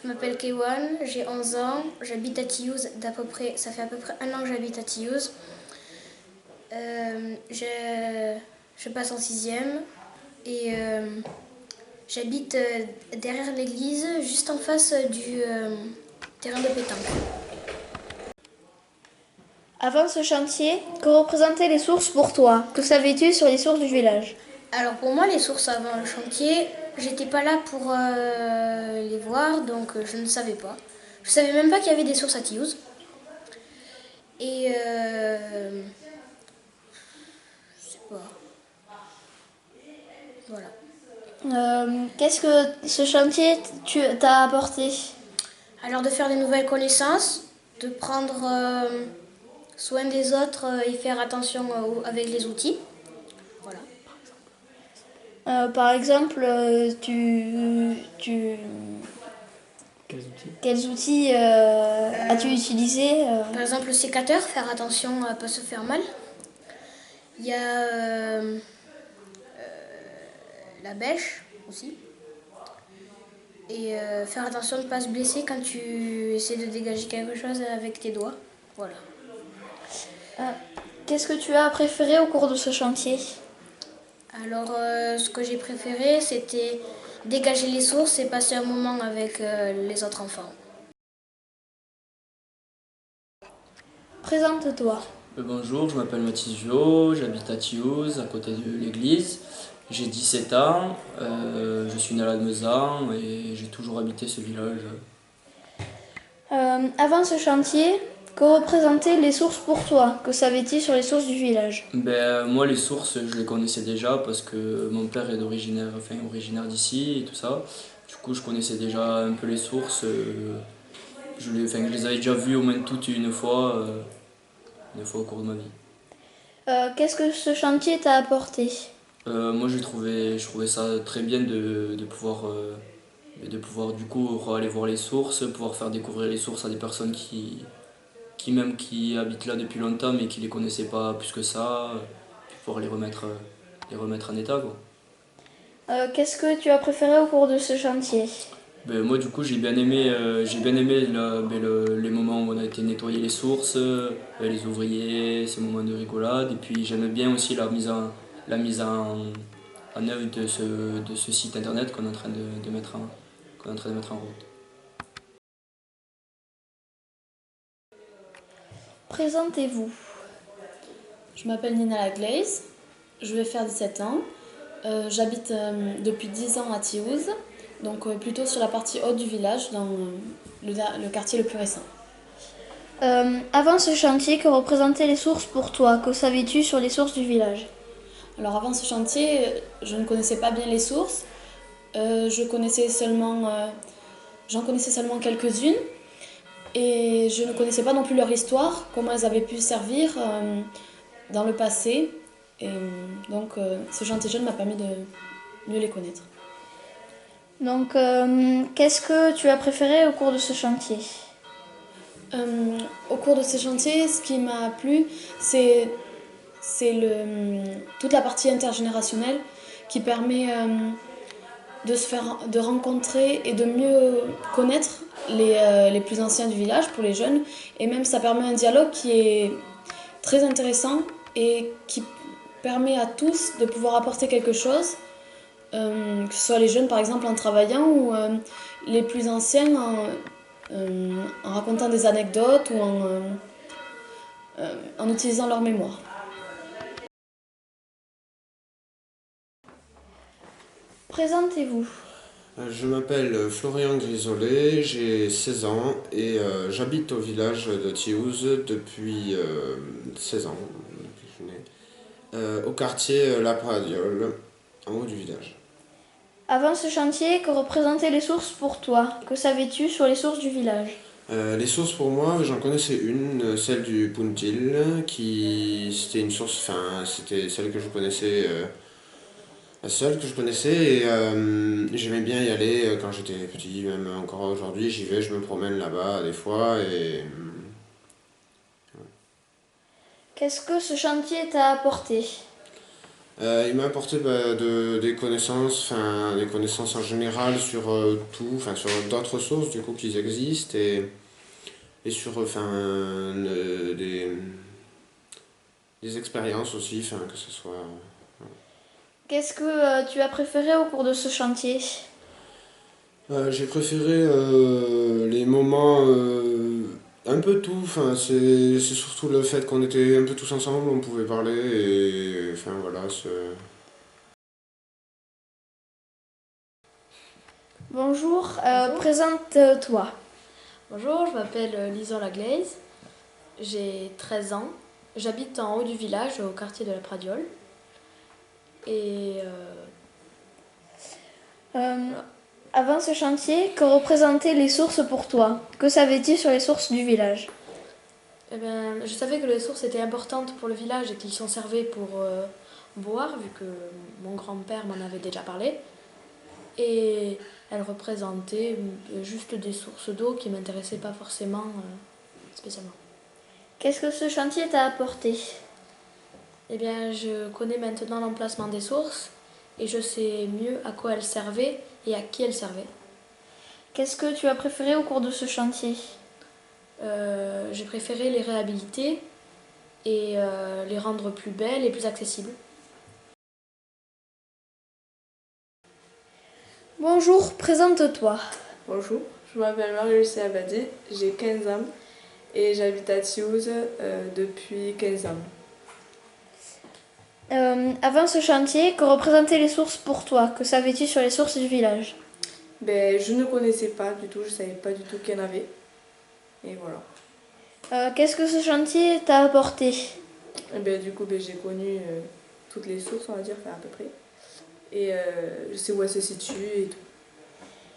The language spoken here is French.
Je m'appelle Kewan, j'ai 11 ans, j'habite à Tiouz ça fait à peu près un an que j'habite à Tiouz. Je passe en 6e et j'habite derrière l'église, juste en face du terrain de pétanque. Avant ce chantier, que représentaient les sources pour toi? Que savais-tu sur les sources du village? Alors pour moi, les sources avant le chantier, j'étais pas là pour les voir, donc je ne savais pas. Je savais même pas qu'il y avait des sources à Tiouz. Et je sais pas. Voilà. Qu'est-ce que ce chantier t'a apporté? Alors de faire des nouvelles connaissances, de prendre soin des autres et faire attention avec les outils. Voilà. Par exemple, quels outils as-tu utilisé Par exemple le sécateur, faire attention à ne pas se faire mal. Il y a la bêche aussi. Et faire attention de ne pas se blesser quand tu essaies de dégager quelque chose avec tes doigts. Voilà. Qu'est-ce que tu as préféré au cours de ce chantier? Alors ce que j'ai préféré, c'était dégager les sources et passer un moment avec les autres enfants. Présente-toi. Bonjour, je m'appelle Mathis Viau, j'habite à Thiouz, à côté de l'église. J'ai 17 ans, je suis né à Lannemezan et j'ai toujours habité ce village. Avant ce chantier, que représentaient les sources pour toi? Que savais-tu sur les sources du village? Moi, les sources, je les connaissais déjà parce que mon père est originaire d'ici et tout ça. Du coup, je connaissais déjà un peu les sources. Je les avais déjà vues au moins toutes une fois au cours de ma vie. Qu'est-ce que ce chantier t'a apporté? Moi, je trouvais ça très bien de pouvoir du coup aller voir les sources, pouvoir faire découvrir les sources à des personnes qui habitent là depuis longtemps mais qui les connaissaient pas plus que ça, puis pouvoir les remettre en état, quoi. Qu'est-ce que tu as préféré au cours de ce chantier? Moi du coup j'ai bien aimé les moments où on a été nettoyer les sources, les ouvriers, ces moments de rigolade, et puis j'aimais bien aussi la mise en œuvre de ce site internet qu'on est en train de mettre qu'on est en train de mettre en route. Présentez-vous. Je m'appelle Nina Laglaise, je vais faire 17 ans. J'habite depuis 10 ans à Thiouz, donc plutôt sur la partie haute du village, dans le quartier le plus récent. Avant ce chantier, que représentaient les sources pour toi? Que savais-tu sur les sources du village? Alors avant ce chantier, je ne connaissais pas bien les sources. J'en connaissais seulement quelques-unes. Et je ne connaissais pas non plus leur histoire, comment elles avaient pu servir dans le passé. Et donc ce chantier jeune m'a permis de mieux les connaître. Donc, qu'est-ce que tu as préféré au cours de ce chantier? Au cours de ce chantier, ce qui m'a plu, c'est toute la partie intergénérationnelle qui permet de rencontrer et de mieux connaître les plus anciens du village pour les jeunes. Et même ça permet un dialogue qui est très intéressant et qui permet à tous de pouvoir apporter quelque chose, que ce soit les jeunes par exemple en travaillant ou les plus anciens en racontant des anecdotes ou en utilisant leur mémoire. Présentez-vous. Je m'appelle Florian Grisolet, j'ai 16 ans et j'habite au village de Thiouz depuis 16 ans, depuis que je suis né, au quartier La Paradiole, en haut du village. Avant ce chantier, que représentaient les sources pour toi? Que savais-tu sur les sources du village? Les sources pour moi, j'en connaissais une, celle du Puntil, qui c'était une source, enfin c'était celle que je connaissais, la seule que je connaissais et j'aimais bien y aller quand j'étais petit, même encore aujourd'hui j'y vais, je me promène là-bas des fois et Qu'est-ce que ce chantier t'a apporté? Il m'a apporté des connaissances, des connaissances en général sur tout, sur d'autres sources du coup qui existent et sur des expériences aussi, que ce soit. Qu'est-ce que tu as préféré au cours de ce chantier? J'ai préféré les moments, un peu tout, c'est surtout le fait qu'on était un peu tous ensemble, on pouvait parler et voilà. Bonjour, Bonjour. présente-toi. Bonjour, je m'appelle Lison Laglaise, j'ai 13 ans, j'habite en haut du village au quartier de la Pradiole et Avant ce chantier, que représentaient les sources pour toi? Que savais-tu sur les sources du village? je savais que les sources étaient importantes pour le village et qu'ils s'en servaient pour boire vu que mon grand-père m'en avait déjà parlé et elles représentaient juste des sources d'eau qui ne m'intéressaient pas forcément spécialement. Qu'est-ce que ce chantier t'a apporté? Je connais maintenant l'emplacement des sources et je sais mieux à quoi elles servaient et à qui elles servaient. Qu'est-ce que tu as préféré au cours de ce chantier? J'ai préféré les réhabiliter et les rendre plus belles et plus accessibles. Bonjour, présente-toi. Bonjour, je m'appelle Marie-Lucie Abadi, j'ai 15 ans et j'habite à Thiouz depuis 15 ans. Avant ce chantier, que représentaient les sources pour toi? Que savais-tu sur les sources du village? Je ne connaissais pas du tout, je ne savais pas du tout qu'il y en avait. Et voilà. Qu'est-ce que ce chantier t'a apporté? J'ai connu toutes les sources, on va dire, à peu près. Et je sais où elles se situent et tout.